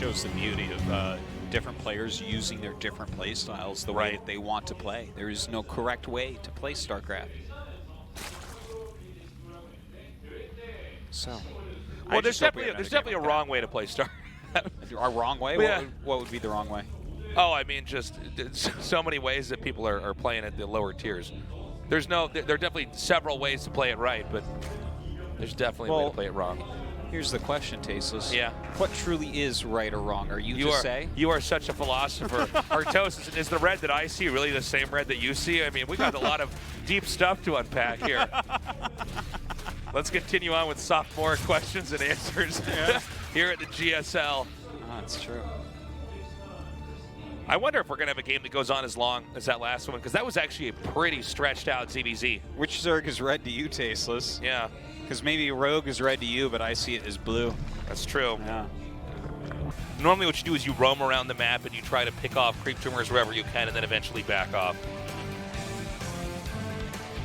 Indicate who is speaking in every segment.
Speaker 1: shows the beauty of different players using their different play styles the way that they want to play. There is no correct way to play StarCraft. So,
Speaker 2: well, there's definitely a wrong way to play StarCraft.
Speaker 1: A wrong way?
Speaker 2: Yeah.
Speaker 1: What would be the wrong way?
Speaker 2: Oh, I mean, just so many ways that people are playing at the lower tiers. There are definitely several ways to play it right, but there's definitely a way to play it wrong.
Speaker 1: Here's the question, Tasteless.
Speaker 2: Yeah.
Speaker 1: What truly is right or wrong? Are you to say?
Speaker 2: You are such a philosopher. Archon, is the red that I see really the same red that you see? I mean, we got a lot of deep stuff to unpack here. Let's continue on with sophomore questions and answers here at the GSL.
Speaker 1: Oh, that's true.
Speaker 2: I wonder if we're going to have a game that goes on as long as that last one, because that was actually a pretty stretched out ZVZ.
Speaker 1: Which Zerg is red to you, Tasteless?
Speaker 2: Yeah.
Speaker 1: Because maybe Rogue is red to you, but I see it as blue.
Speaker 2: That's true.
Speaker 1: Yeah.
Speaker 2: Normally what you do is you roam around the map and you try to pick off creep tumors wherever you can and then eventually back off.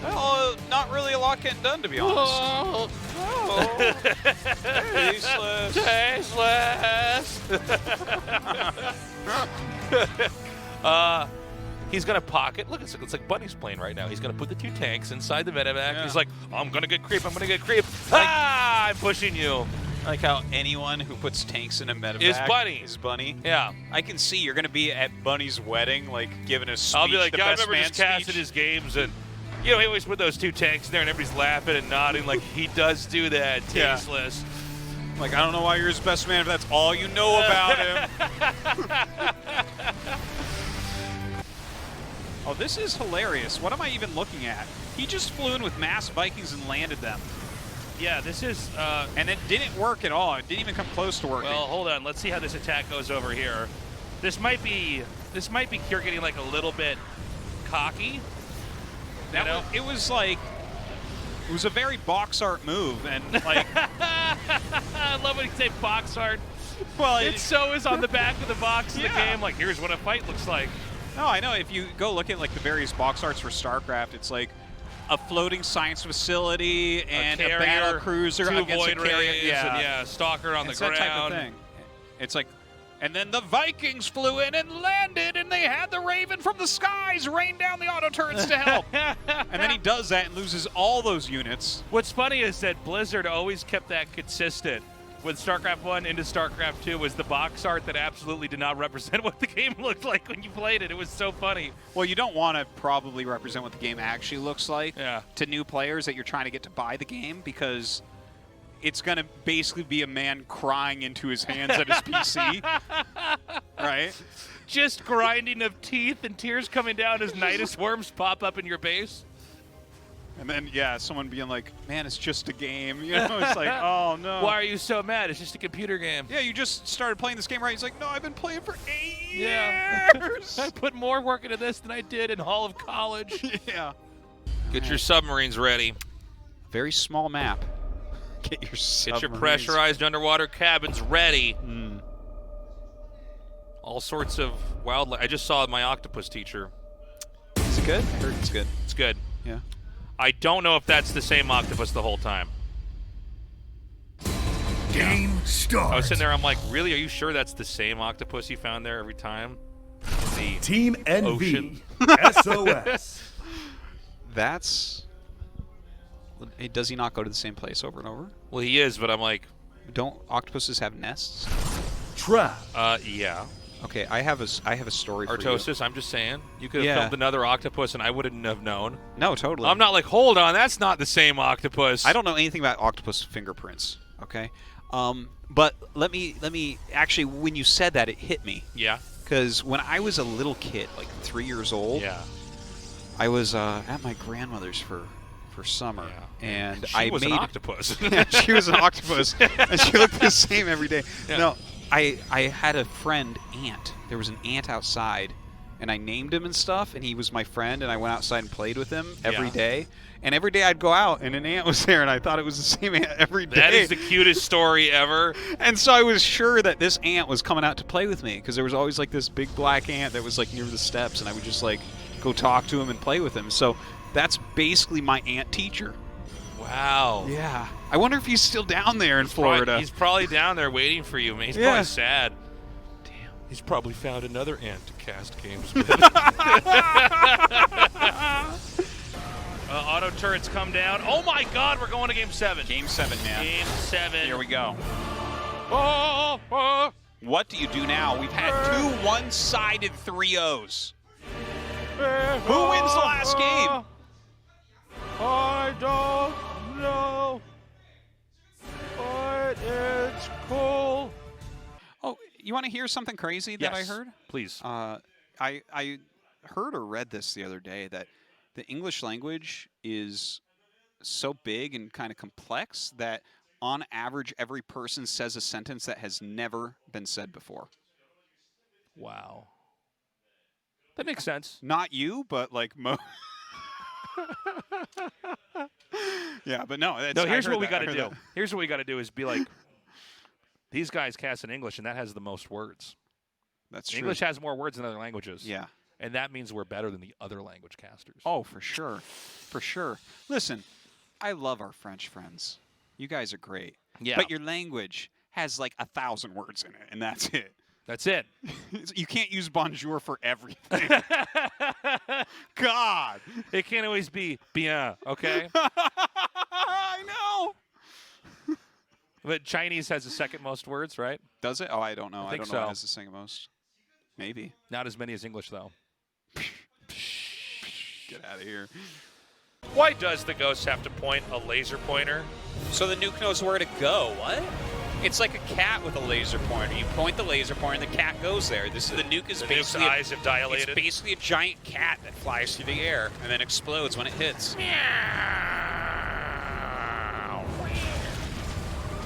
Speaker 1: Well, not really a lot getting done, to be honest.
Speaker 2: Oh.
Speaker 1: Tasteless.
Speaker 2: Tasteless. He's going to pocket. Look, it's like Bunny's playing right now. He's going to put the 2 tanks inside the medevac. Yeah. He's like, oh, I'm going to get creep. I'm going to get creep. I'm pushing you.
Speaker 1: Like how anyone who puts tanks in a medevac
Speaker 2: is
Speaker 1: Bunny.
Speaker 2: Yeah.
Speaker 1: I can see you're going to be at Bunny's wedding, like giving a speech.
Speaker 2: I'll be like,
Speaker 1: the
Speaker 2: yeah, I
Speaker 1: best
Speaker 2: remember
Speaker 1: man
Speaker 2: just casting his games, and he always put those 2 tanks in there, and everybody's laughing and nodding like he does do that. Tasteless.
Speaker 1: Yeah. Like, I don't know why you're his best man if that's all you know about him. Oh, this is hilarious. What am I even looking at? He just flew in with mass Vikings and landed them.
Speaker 2: Yeah, this is...
Speaker 1: and it didn't work at all. It didn't even come close to working.
Speaker 2: Well, hold on. Let's see how this attack goes over here. This might be Kure getting like a little bit cocky.
Speaker 1: It was like... It was a very box art move, and like...
Speaker 2: I love when you say box art.
Speaker 1: Well,
Speaker 2: it so is on the back of the box of the game. Like, here's what a fight looks like.
Speaker 1: No, I know. If you go look at like the various box arts for StarCraft, it's like a floating science facility and a battle cruiser
Speaker 2: 2
Speaker 1: against
Speaker 2: void
Speaker 1: a carrier.
Speaker 2: rays, and stalker on the ground.
Speaker 1: That type of thing. It's like, and then the Vikings flew in and landed, and they had the Raven from the skies rain down the auto turrets to help. And then he does that and loses all those units.
Speaker 2: What's funny is that Blizzard always kept that consistent. With StarCraft 1 into StarCraft 2 was the box art that absolutely did not represent what the game looked like when you played it. It was so funny.
Speaker 1: Well, you don't want to probably represent what the game actually looks like to new players that you're trying to get to buy the game, because it's going to basically be a man crying into his hands at his PC. Right?
Speaker 2: Just grinding of teeth and tears coming down as Nidus worms pop up in your base.
Speaker 1: And then, someone being like, man, it's just a game. You know, it's like, oh, no.
Speaker 2: Why are you so mad? It's just a computer game.
Speaker 1: Yeah, you just started playing this game, right? He's like, no, I've been playing for 8 years.
Speaker 2: Yeah. I put more work into this than I did in Hall of College.
Speaker 1: Yeah.
Speaker 2: Get your submarines ready.
Speaker 1: Very small map. Get your submarines.
Speaker 2: Get your pressurized underwater cabins ready. All sorts of wildlife. I just saw my octopus teacher.
Speaker 1: Is it good? I heard it's good.
Speaker 2: It's good.
Speaker 1: Yeah.
Speaker 2: I don't know if that's the same octopus the whole time.
Speaker 3: Game start.
Speaker 2: I was sitting there, I'm like, really? Are you sure that's the same octopus you found there every time? The
Speaker 3: Team NV.
Speaker 2: Ocean.
Speaker 3: SOS.
Speaker 1: That's... Does he not go to the same place over and over?
Speaker 2: Well, he is, but I'm like...
Speaker 1: Don't octopuses have nests?
Speaker 3: Trap.
Speaker 2: Yeah.
Speaker 1: Okay, I have a story for you.
Speaker 2: Artosis, I'm just saying. You could have filmed another octopus and I wouldn't have known.
Speaker 1: No, totally.
Speaker 2: I'm not like, hold on, that's not the same octopus.
Speaker 1: I don't know anything about octopus fingerprints, okay? But let me actually, when you said that, it hit me.
Speaker 2: Yeah.
Speaker 1: Because when I was a little kid, like 3 years old, I was at my grandmother's for summer, and
Speaker 2: she was an octopus.
Speaker 1: She was an octopus, and she looked the same every day. Yeah. No, I had a friend, Ant. There was an ant outside, and I named him and stuff, and he was my friend, and I went outside and played with him every day. And every day I'd go out, and an ant was there, and I thought it was the same ant every day.
Speaker 2: That is the cutest story ever.
Speaker 1: And so I was sure that this ant was coming out to play with me, because there was always like this big black ant that was like near the steps, and I would just like go talk to him and play with him. So that's basically my ant teacher.
Speaker 2: Wow.
Speaker 1: Yeah. I wonder if he's still down there in Florida.
Speaker 2: He's probably down there waiting for you, man. He's probably sad. He's probably found another ant to cast games with. Auto turrets come down. Oh my God, we're going to Game 7.
Speaker 1: Game 7, man.
Speaker 2: Game 7.
Speaker 1: Here we go.
Speaker 2: Oh, oh.
Speaker 1: What do you do now? We've had 2 one-sided 3-0s. Who wins the last game?
Speaker 2: I don't know, but it's cool.
Speaker 1: Oh, you want to hear something crazy that I heard?
Speaker 2: Please.
Speaker 1: I heard or read this the other day that the English language is so big and kind of complex that on average every person says a sentence that has never been said before.
Speaker 2: Wow. That makes sense.
Speaker 1: Not you, but like yeah, but no.
Speaker 2: Here's what we got to do. Here's what we got to do is be like, these guys cast in English, and that has the most words.
Speaker 1: That's true.
Speaker 2: English has more words than other languages.
Speaker 1: Yeah.
Speaker 2: And that means we're better than the other language casters.
Speaker 1: Oh, for sure. For sure. Listen, I love our French friends. You guys are great.
Speaker 2: Yeah.
Speaker 1: But your language has like 1,000 words in it, and that's it.
Speaker 2: That's it.
Speaker 1: You can't use bonjour for everything. God.
Speaker 2: It can't always be bien, okay?
Speaker 1: I know.
Speaker 2: But Chinese has the second most words, right?
Speaker 1: Does it? Oh, I don't know.
Speaker 2: I think
Speaker 1: don't know
Speaker 2: so.
Speaker 1: what has the second most. Maybe.
Speaker 2: Not as many as English, though.
Speaker 1: Get out of here.
Speaker 2: Why does the ghost have to point a laser pointer?
Speaker 1: So the nuke knows where to go. What? It's like a cat with a laser pointer. You point the laser pointer, and the cat goes there. The nuke is
Speaker 2: The nuke's
Speaker 1: basically
Speaker 2: eyes have dilated.
Speaker 1: It's basically a giant cat that flies through the air and then explodes when it hits.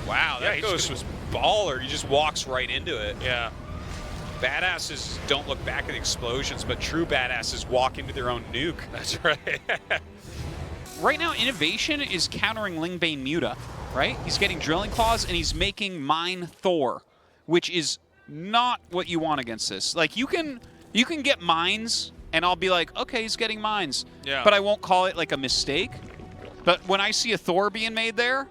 Speaker 1: Wow, that ghost was baller. He just walks right into it.
Speaker 2: Yeah.
Speaker 1: Badasses don't look back at the explosions, but true badasses walk into their own nuke.
Speaker 2: That's right.
Speaker 1: Right now, Innovation is countering Lingbane Muta, right? He's getting Drilling Claws, and he's making Mine Thor, which is not what you want against this. Like, you can get mines, and I'll be like, okay, he's getting mines.
Speaker 2: Yeah.
Speaker 1: But I won't call it, like, a mistake. But when I see a Thor being made there,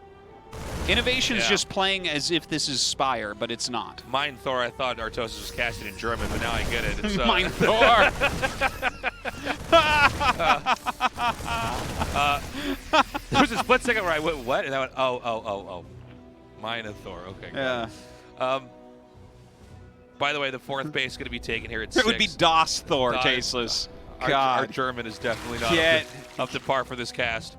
Speaker 1: Innovation's just playing as if this is Spire, but it's not.
Speaker 2: Mine Thor, I thought Tastosis was casted in German, but now I get it. It's,
Speaker 1: Mine Thor!
Speaker 2: There was a split second where I went, what? And I went, oh. Mine and Thor, okay.
Speaker 1: Yeah.
Speaker 2: By the way, the 4th base is going to be taken here at 6.
Speaker 1: It would be Das Thor,
Speaker 2: Das-
Speaker 1: Tasteless.
Speaker 2: Our
Speaker 1: God.
Speaker 2: German is definitely not
Speaker 1: Get-
Speaker 2: up to par for this cast.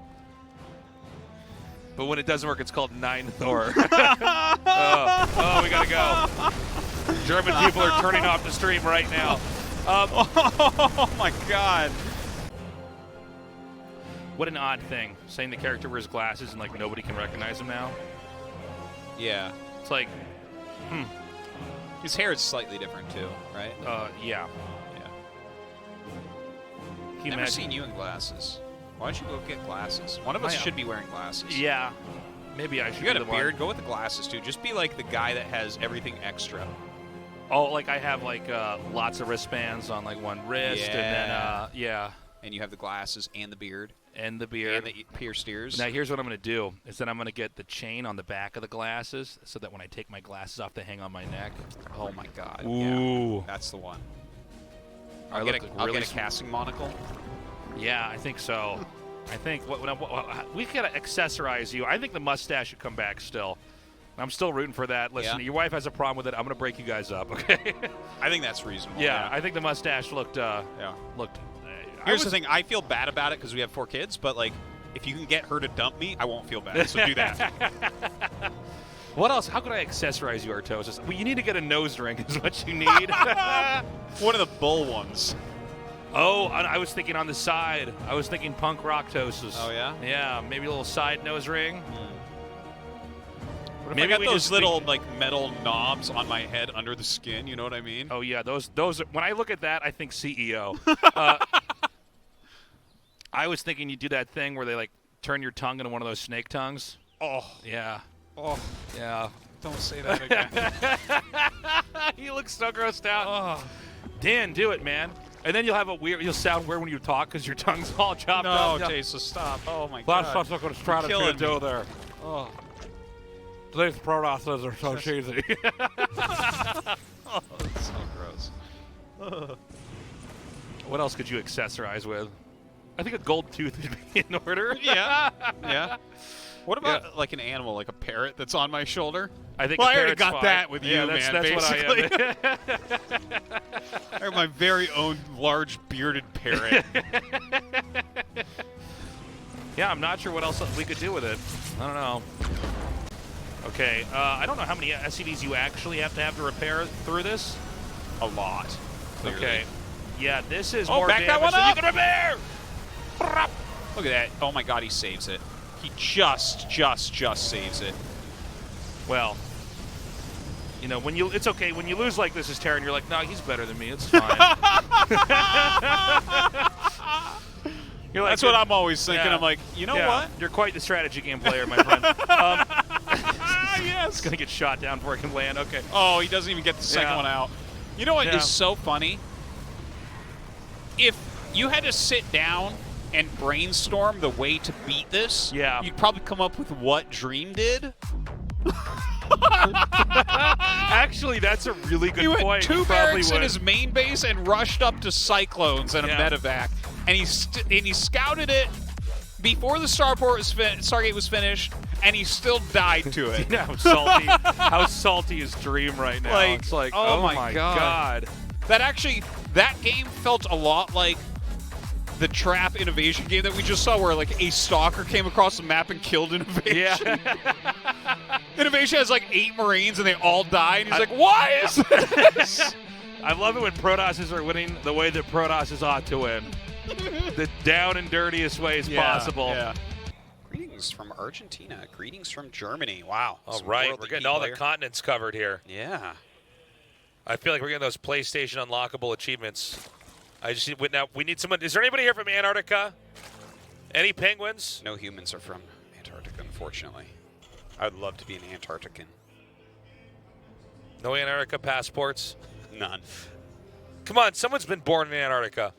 Speaker 2: But when it doesn't work, it's called 9 Thor. We gotta go. German people are turning off the stream right now.
Speaker 1: Oh my God.
Speaker 2: What an odd thing, saying the character wears glasses and like nobody can recognize him now.
Speaker 1: Yeah.
Speaker 2: It's like,
Speaker 1: His hair is slightly different too, right?
Speaker 2: yeah.
Speaker 1: Yeah.
Speaker 2: Can you
Speaker 1: Never
Speaker 2: imagine?
Speaker 1: seen you in glasses. Why don't you go get glasses? One of us should be wearing glasses.
Speaker 2: Yeah. Maybe I should.
Speaker 1: You got
Speaker 2: be
Speaker 1: a
Speaker 2: the
Speaker 1: beard?
Speaker 2: One.
Speaker 1: Go with the glasses too. Just be like the guy that has everything extra.
Speaker 2: Oh, like I have like lots of wristbands on like one wrist, and then yeah.
Speaker 1: And you have the glasses and the beard.
Speaker 2: And the beard.
Speaker 1: And the pierced ears.
Speaker 2: Now here's what I'm going to do, is that I'm going to get the chain on the back of the glasses so that when I take my glasses off, they hang on my neck.
Speaker 1: Oh my God.
Speaker 2: Ooh.
Speaker 1: Yeah, that's the one.
Speaker 2: I'll
Speaker 1: Get a casting monocle.
Speaker 2: Yeah, I think so. I think we got to accessorize you. I think the mustache should come back still. I'm still rooting for that. Listen, your wife has a problem with it. I'm going to break you guys up, okay?
Speaker 1: I think that's reasonable.
Speaker 2: Yeah, I think the mustache looked
Speaker 1: Here's the thing. I feel bad about it because we have 4 kids, but like, if you can get her to dump me, I won't feel bad. So do that.
Speaker 2: What else? How could I accessorize you, Tastosis? Well, you need to get a nose ring is what you need.
Speaker 1: One of the bull ones.
Speaker 2: Oh, I was thinking on the side. I was thinking Punkrocktosis.
Speaker 1: Oh, yeah?
Speaker 2: Yeah, maybe a little side nose ring.
Speaker 1: Maybe I got those little like metal knobs on my head under the skin. You know what I mean?
Speaker 2: Oh yeah, those. When I look at that, I think CEO. I was thinking you do that thing where they like turn your tongue into one of those snake tongues.
Speaker 1: Oh
Speaker 2: yeah.
Speaker 1: Oh
Speaker 2: yeah.
Speaker 1: Don't say that again.
Speaker 2: You look so grossed out. Oh. Dan, do it, man. And then you'll have you'll sound weird when you talk because your tongue's all chopped up.
Speaker 1: No, Jason, stop. Oh my God.
Speaker 2: That's what I'm trying to do there. Oh. Today's pro wrestlers are so cheesy.
Speaker 1: Oh, that's so gross.
Speaker 2: What else could you accessorize with? I think a gold tooth would be in order.
Speaker 1: Yeah. Yeah. What about like an animal, like a parrot that's on my shoulder?
Speaker 2: I think
Speaker 1: Well,
Speaker 2: a
Speaker 1: I already
Speaker 2: parrot's
Speaker 1: got
Speaker 2: fine.
Speaker 1: that with you,
Speaker 2: that's,
Speaker 1: man,
Speaker 2: That's
Speaker 1: basically.
Speaker 2: what I am.
Speaker 1: I have my very own large bearded parrot.
Speaker 2: Yeah, I'm not sure what else we could do with it. I don't know. Okay, I don't know how many SCVs you actually have to repair through this.
Speaker 1: A lot. Clearly.
Speaker 2: Okay. Yeah, this is
Speaker 1: Oh,
Speaker 2: more
Speaker 1: back that
Speaker 2: damage
Speaker 1: one
Speaker 2: than
Speaker 1: up!
Speaker 2: you can repair!
Speaker 1: Look at that. Oh my god, he saves it. He just saves it.
Speaker 2: Well, you know, it's okay. When you lose like this as Terran, you're like, nah, he's better than me. It's fine. You're like,
Speaker 1: That's what I'm always thinking.
Speaker 2: Yeah.
Speaker 1: I'm like, you know
Speaker 2: yeah,
Speaker 1: what?
Speaker 2: You're quite the strategy game player, my friend.
Speaker 1: Yes.
Speaker 2: It's going to get shot down before it can land. Okay.
Speaker 1: Oh, he doesn't even get the second
Speaker 2: Yeah.
Speaker 1: one out. You know what is
Speaker 2: Yeah.
Speaker 1: so funny? If you had to sit down and brainstorm the way to beat this,
Speaker 2: Yeah.
Speaker 1: you'd probably come up with what Dream did.
Speaker 2: Actually, that's a really good
Speaker 1: He went
Speaker 2: point.
Speaker 1: 2
Speaker 2: You probably
Speaker 1: barracks in
Speaker 2: would.
Speaker 1: his main base and rushed up to Cyclones and a
Speaker 2: Yeah.
Speaker 1: medevac, and he scouted it before the Stargate was finished, and he still died to it.
Speaker 2: You know how salty is Dream right now?
Speaker 1: Like,
Speaker 2: It's like,
Speaker 1: oh
Speaker 2: oh
Speaker 1: my
Speaker 2: my
Speaker 1: God. That game felt a lot like the Trap Innovation game that we just saw, where like a stalker came across the map and killed Innovation.
Speaker 2: Yeah.
Speaker 1: Innovation has like 8 Marines and they all die, and he's like, why is this?
Speaker 2: I love it when Protosses are winning the way that Protosses ought to win. The down and dirtiest ways possible.
Speaker 1: Yeah. Greetings from Argentina. Greetings from Germany. Wow.
Speaker 2: All
Speaker 1: Some
Speaker 2: right,
Speaker 1: world
Speaker 2: we're getting
Speaker 1: league
Speaker 2: all
Speaker 1: player.
Speaker 2: the continents covered here.
Speaker 1: Yeah.
Speaker 2: I feel like we're getting those PlayStation unlockable achievements. I just need, now we need someone. Is there anybody here from Antarctica? Any penguins?
Speaker 1: No humans are from Antarctica, unfortunately. I'd love to be an Antarctican.
Speaker 2: No Antarctica passports?
Speaker 1: None.
Speaker 2: Come on, someone's been born in Antarctica.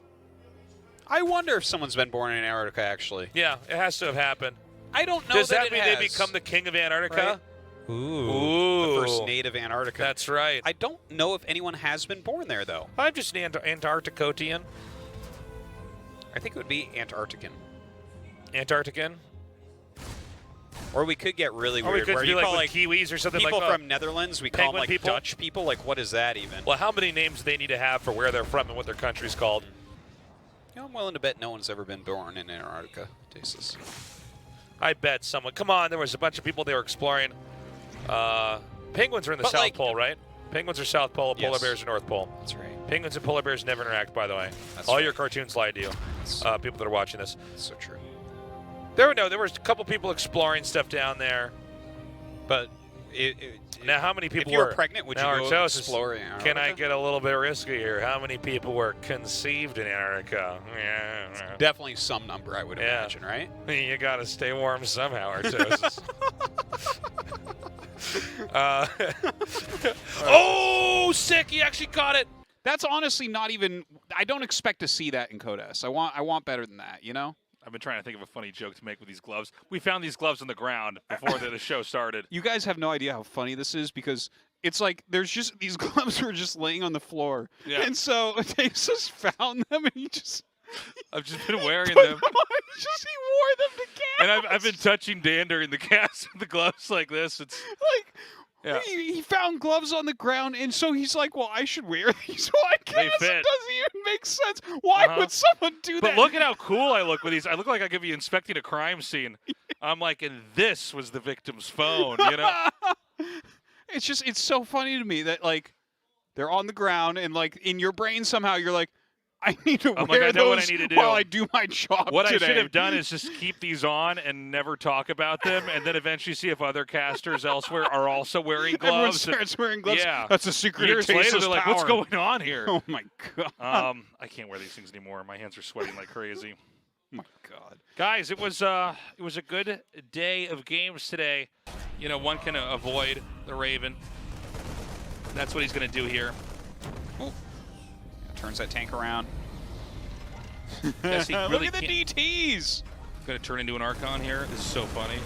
Speaker 1: I wonder if someone's been born in Antarctica, actually.
Speaker 2: Yeah, it has to have happened.
Speaker 1: I don't know
Speaker 2: Does
Speaker 1: that,
Speaker 2: that mean they become the king of Antarctica?
Speaker 1: Right?
Speaker 2: Ooh.
Speaker 1: The first native Antarctica.
Speaker 2: That's right.
Speaker 1: I don't know if anyone has been born there, though.
Speaker 2: I'm just an Antarcticotian.
Speaker 1: I think it would be Antarctican.
Speaker 2: Antarctican?
Speaker 1: Or we could get really
Speaker 2: Or we
Speaker 1: weird,
Speaker 2: could
Speaker 1: where
Speaker 2: be
Speaker 1: you
Speaker 2: like
Speaker 1: call
Speaker 2: with
Speaker 1: like
Speaker 2: Kiwis or something
Speaker 1: people
Speaker 2: like that.
Speaker 1: from Netherlands, we call them
Speaker 2: Penguin
Speaker 1: like
Speaker 2: people?
Speaker 1: Dutch people. Like, what is that even?
Speaker 2: Well, how many names do they need to have for where they're from and what their country's called?
Speaker 1: You know, I'm willing to bet no one's ever been born in Antarctica. Tastosis.
Speaker 2: I bet someone. Come on, there was a bunch of people they were exploring. Penguins are in the
Speaker 1: But,
Speaker 2: South
Speaker 1: like-
Speaker 2: Pole, right? Penguins are South Pole, polar
Speaker 1: Yes.
Speaker 2: bears are North Pole.
Speaker 1: That's right.
Speaker 2: Penguins and polar bears never interact, by the way.
Speaker 1: That's
Speaker 2: All
Speaker 1: right.
Speaker 2: your cartoons lie to you, people that are watching this.
Speaker 1: That's so true.
Speaker 2: There was a couple people exploring stuff down there.
Speaker 1: But
Speaker 2: Now, how many people
Speaker 1: if you were
Speaker 2: were
Speaker 1: pregnant, would you
Speaker 2: now,
Speaker 1: go
Speaker 2: Archon,
Speaker 1: explore Antarctica?
Speaker 2: Can I get a little bit risky here? How many people were conceived in Antarctica? Yeah.
Speaker 1: Definitely some number, I would
Speaker 2: Yeah.
Speaker 1: imagine, right?
Speaker 2: You gotta stay warm somehow, Archon. Oh, sick! He actually caught it.
Speaker 1: That's honestly not even. I don't expect to see that in Codes. I want better than that. You know.
Speaker 4: I've been trying to think of a funny joke to make with these gloves. We found these gloves on the ground before the show started.
Speaker 1: You guys have no idea how funny this is because it's like there's just these gloves were just laying on the floor,
Speaker 4: Yeah.
Speaker 1: and so Tastosis found them and he just
Speaker 4: I've just been wearing
Speaker 1: put
Speaker 4: them.
Speaker 1: on. He wore them to cast.
Speaker 4: And I've been touching Dan during the cast with the gloves like this. It's
Speaker 1: like.
Speaker 4: Yeah.
Speaker 1: He found gloves on the ground, and so he's like, "Well, I should wear these." So I guess it
Speaker 4: fit.
Speaker 1: doesn't even make sense. Why would someone do
Speaker 4: But
Speaker 1: that?
Speaker 4: look at how cool I look with these. I look like I could be inspecting a crime scene. I'm like, and this was the victim's phone, you know?
Speaker 1: It's so funny to me that like they're on the ground, and like in your brain somehow you're like, I need to
Speaker 4: I'm
Speaker 1: wear
Speaker 4: like, I know what I
Speaker 1: those
Speaker 4: need to do.
Speaker 1: while I do my job
Speaker 4: What
Speaker 1: today.
Speaker 4: I should have done is just keep these on and never talk about them, and then eventually see if other casters elsewhere are also wearing
Speaker 1: Everyone
Speaker 4: gloves.
Speaker 1: starts wearing gloves.
Speaker 4: Yeah.
Speaker 1: That's a secret
Speaker 4: Years
Speaker 1: of
Speaker 4: later,
Speaker 1: Tastosis
Speaker 4: they're like, "What's
Speaker 1: power."
Speaker 4: going on here?"
Speaker 1: Oh my god.
Speaker 4: I can't wear these things anymore. My hands are sweating like crazy.
Speaker 1: My god.
Speaker 4: Guys, it was a good day of games today. You know, one can avoid the Raven. That's what he's going to do here.
Speaker 1: Turns that tank around.
Speaker 4: Yes, he
Speaker 1: Look
Speaker 4: really
Speaker 1: at the
Speaker 4: can't-
Speaker 1: DTs.
Speaker 4: Going to turn into an Archon here. This is so funny.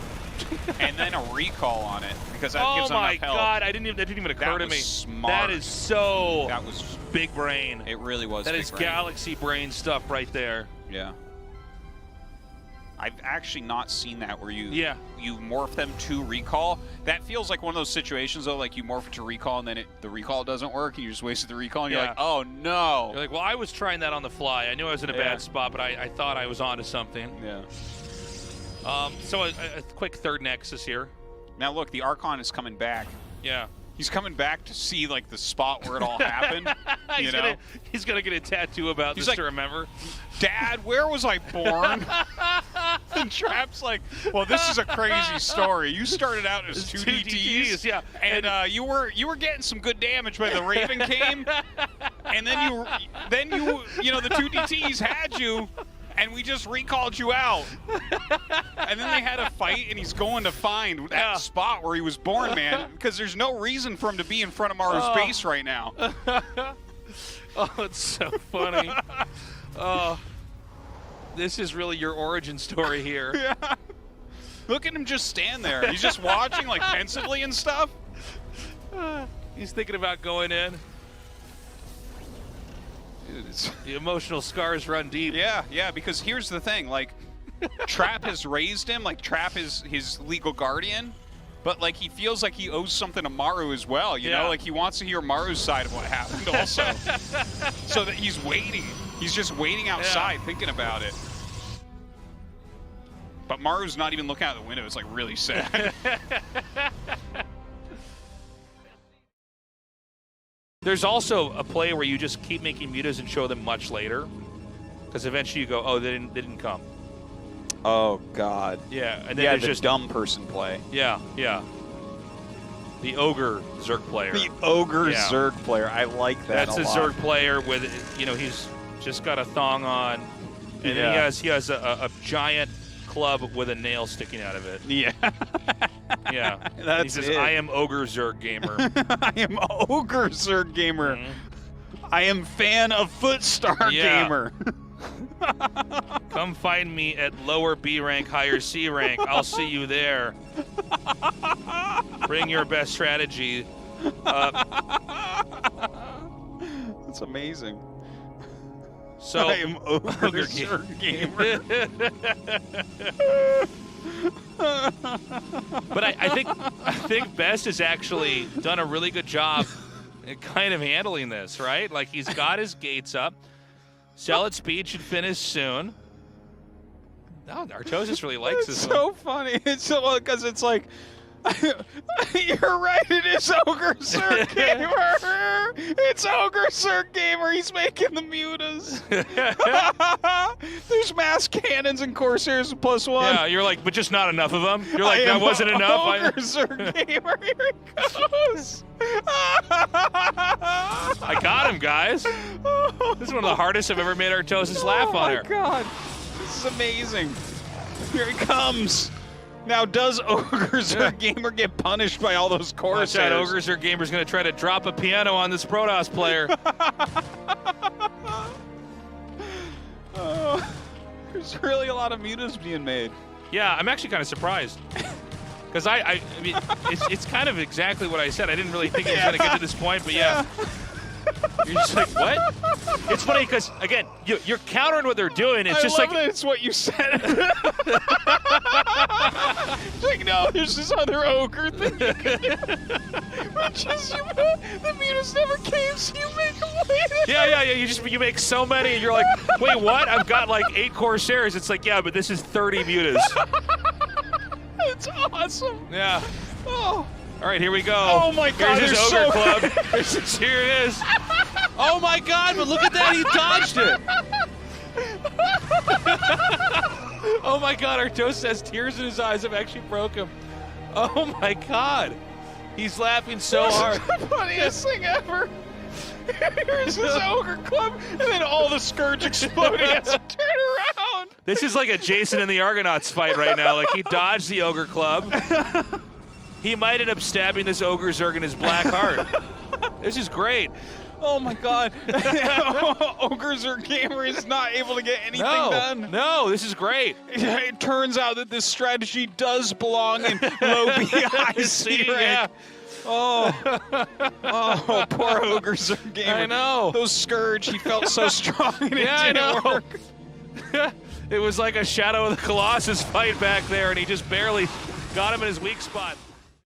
Speaker 1: and then a recall on it because that
Speaker 4: Oh
Speaker 1: gives them
Speaker 4: my
Speaker 1: enough health.
Speaker 4: God! That didn't even occur to
Speaker 1: was
Speaker 4: me.
Speaker 1: smart.
Speaker 4: That is so
Speaker 1: That was.
Speaker 4: big brain.
Speaker 1: It really was.
Speaker 4: That
Speaker 1: big
Speaker 4: is
Speaker 1: brain.
Speaker 4: galaxy brain stuff right there.
Speaker 1: Yeah. I've actually not seen that where you you morph them to recall. That feels like one of those situations though, like you morph it to recall and then the recall doesn't work and you just wasted the recall and you're like, oh no.
Speaker 4: You're like, well, I was trying that on the fly. I knew I was in a bad spot, but I thought I was onto something.
Speaker 1: Yeah.
Speaker 4: So a quick third Nexus here.
Speaker 1: Now look, the Archon is coming back.
Speaker 4: Yeah.
Speaker 1: He's coming back to see like the spot where it all happened.
Speaker 4: He's gonna get a tattoo about this
Speaker 1: like,
Speaker 4: to remember.
Speaker 1: Dad, where was I born? And Trap's like, well, this is a crazy story. You started out as two DTs,
Speaker 4: yeah,
Speaker 1: and you were getting some good damage, but the Raven came, and then you the two DTs had you. And we just recalled you out. And then they had a fight, and he's going to find that spot where he was born, man. Because there's no reason for him to be in front of Maru's base right now.
Speaker 4: Oh, it's so funny. Oh, this is really your origin story here.
Speaker 1: Yeah. Look at him just stand there. He's just watching, like, pensively and stuff.
Speaker 4: He's thinking about going in. The emotional scars run deep.
Speaker 1: Yeah, because here's the thing, like, Trap has raised him, like, Trap is his legal guardian, but, like, he feels like he owes something to Maru as well, you know? Like, he wants to hear Maru's side of what happened also. So that he's waiting. He's just waiting outside thinking about it. But Maru's not even looking out the window. It's, like, really sad.
Speaker 4: There's also a play where you just keep making mutas and show them much later, because eventually you go, oh, they didn't come.
Speaker 1: Oh God.
Speaker 4: Yeah, and then there's
Speaker 1: the
Speaker 4: just
Speaker 1: dumb person play.
Speaker 4: Yeah. The Ogre Zerg player.
Speaker 1: The Ogre Zerg player. I like that.
Speaker 4: That's a Zerg player with, he's just got a thong on, and then he has a giant club with a nail sticking out of it. Yeah. Yeah.
Speaker 1: That's
Speaker 4: he says, I am Ogre Zerg Gamer.
Speaker 1: I am Ogre Zerg Gamer. I am fan of Footstar Gamer.
Speaker 4: Come find me at lower B rank, higher C rank. I'll see you there. Bring your best strategy.
Speaker 1: That's amazing.
Speaker 4: So
Speaker 1: I am Ogre Zerg Gamer.
Speaker 4: But I think Best has actually done a really good job at kind of handling this, right? Like, he's got his gates up. Zealot speed should finish soon. No, Tastosis really likes this
Speaker 1: one. It's so funny. It's so, because it's like, you're right, it is Ogre Zerg Gamer. It's Ogre Zerg Gamer. He's making the mutas. There's mass cannons and Corsairs +1.
Speaker 4: Yeah, you're like, but just not enough of them. You're like, that wasn't enough.
Speaker 1: Ogre Zerg Gamer. Here it goes.
Speaker 4: I got him, guys. This is one of the hardest I've ever made Tastosis laugh on here.
Speaker 1: Oh my God, this is amazing. Here he comes. Now, does Ogre Zerg Gamer get punished by all those Corsairs?
Speaker 4: That Ogre Zerg Gamer's going to try to drop a piano on this Protoss player.
Speaker 1: There's really a lot of mutas being made.
Speaker 4: Yeah, I'm actually kind of surprised. Because I mean, it's kind of exactly what I said. I didn't really think it was going to get to this point, but yeah. You're just like, what? It's funny because, again, you're countering what they're doing. It's just like...
Speaker 1: it's what you said. It's like, no, there's this other ogre thing. Which is, the mutas never came, so you make them wait.
Speaker 4: Yeah. You make so many, and you're like, wait, what? I've got like 8 Corsairs. It's like, yeah, but this is 30 mutas.
Speaker 1: It's awesome.
Speaker 4: Yeah.
Speaker 1: Oh.
Speaker 4: All right, here we go.
Speaker 1: Oh my God,
Speaker 4: here's his Ogre Club. Here it is. Oh my God, but look at that, he dodged it. Oh my God, Tastosis has tears in his eyes. I've actually broke him. Oh my God. He's laughing so hard.
Speaker 1: This is the funniest thing ever. Here's his Ogre Club, and then all the Scourge exploding. He has to turn around.
Speaker 4: This is like a Jason and the Argonauts fight right now. Like, he dodged the Ogre Club. He might end up stabbing this Ogre Zerg in his black heart. This is great.
Speaker 1: Oh my God. Ogre Zerg Gamer is not able to get anything done.
Speaker 4: No, this is great.
Speaker 1: It turns out that this strategy does belong in low BIC rank.
Speaker 4: Yeah.
Speaker 1: Oh, poor Ogre Zerg Gamer.
Speaker 4: I know.
Speaker 1: Those Scourge, he felt so strong and it
Speaker 4: Yeah, I
Speaker 1: didn't
Speaker 4: know.
Speaker 1: work.
Speaker 4: It was like a Shadow of the Colossus fight back there, and he just barely got him in his weak spot.